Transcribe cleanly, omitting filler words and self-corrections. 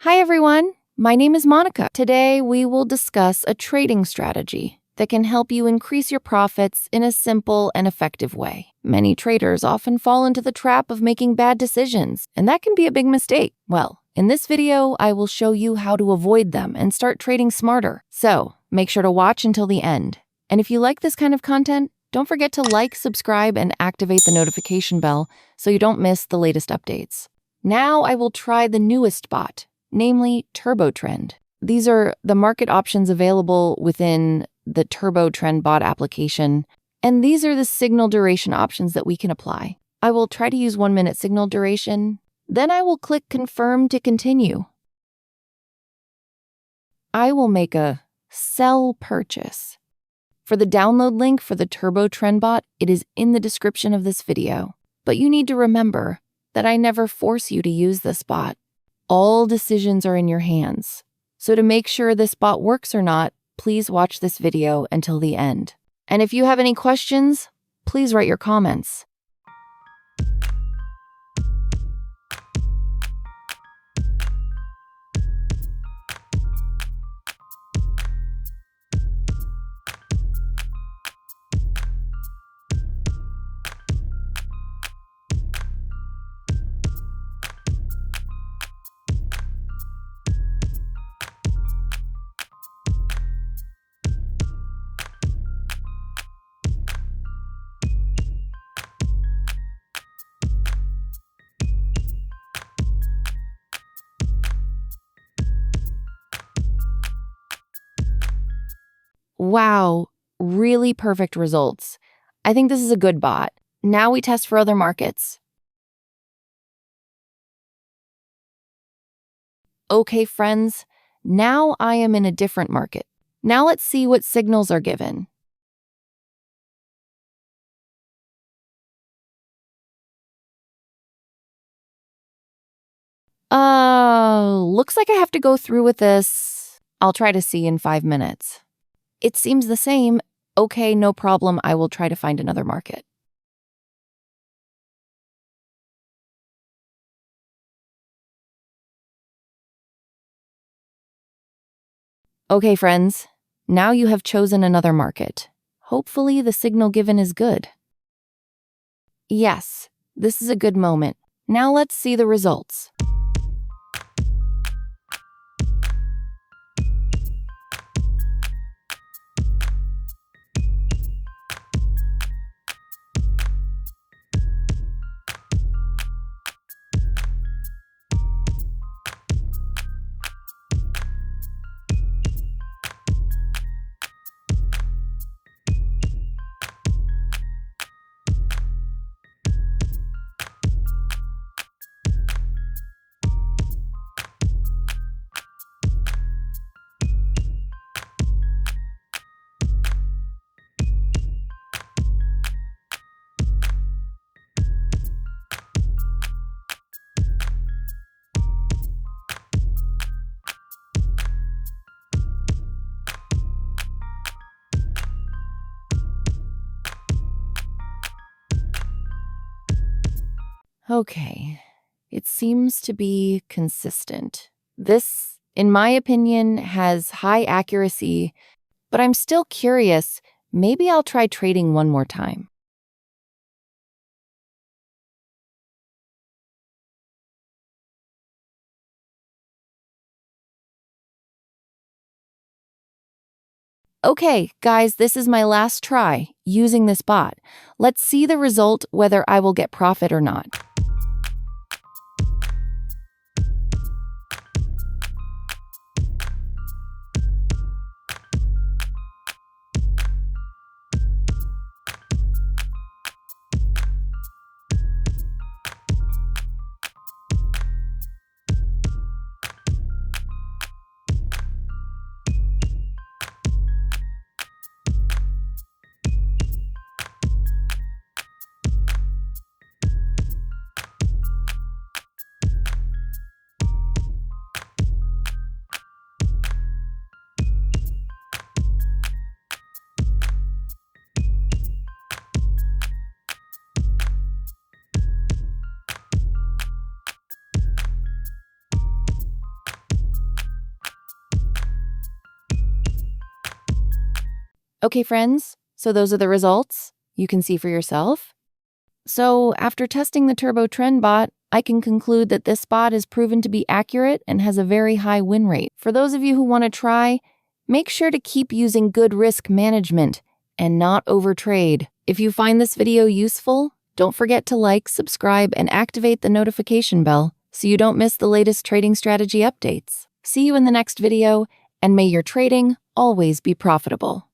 Hi everyone, my name is Monica. Today we will discuss a trading strategy that can help you increase your profits in a simple and effective way. Many traders often fall into the trap of making bad decisions, and that can be a big mistake. Well, in this video, I will show you how to avoid them and start trading smarter. So, make sure to watch until the end. And if you like this kind of content, don't forget to like, subscribe, and activate the notification bell so you don't miss the latest updates. Now I will try the newest bot, namely Turbo Trend. These are the market options available within the Turbo Trend bot application, and these are the signal duration options that we can apply. I will try to use 1 minute signal duration, then I will click confirm to continue. I will make a sell purchase. For the download link for the Turbo Trend bot, it is in the description of this video. But you need to remember that I never force you to use this bot. All decisions are in your hands. So to make sure this bot works or not, please watch this video until the end. And if you have any questions, please write your comments. Wow, really perfect results. I think this is a good bot. Now we test for other markets. Okay, friends, now I am in a different market. Now let's see what signals are given. Looks like I have to go through with this. I'll try to see in 5 minutes. It seems the same. Okay, no problem. I will try to find another market. Okay, friends, now you have chosen another market. Hopefully the signal given is good. Yes, this is a good moment. Now let's see the results. Okay, it seems to be consistent. This, in my opinion, has high accuracy, but I'm still curious. Maybe I'll try trading one more time. Okay, guys, this is my last try using this bot. Let's see the result, whether I will get profit or not. Okay, friends, so those are the results. You can see for yourself. So after testing the Turbo Trend bot, I can conclude that this bot is proven to be accurate and has a very high win rate. For those of you who want to try, make sure to keep using good risk management and not overtrade. If you find this video useful, don't forget to like, subscribe, and activate the notification bell so you don't miss the latest trading strategy updates. See you in the next video, and may your trading always be profitable.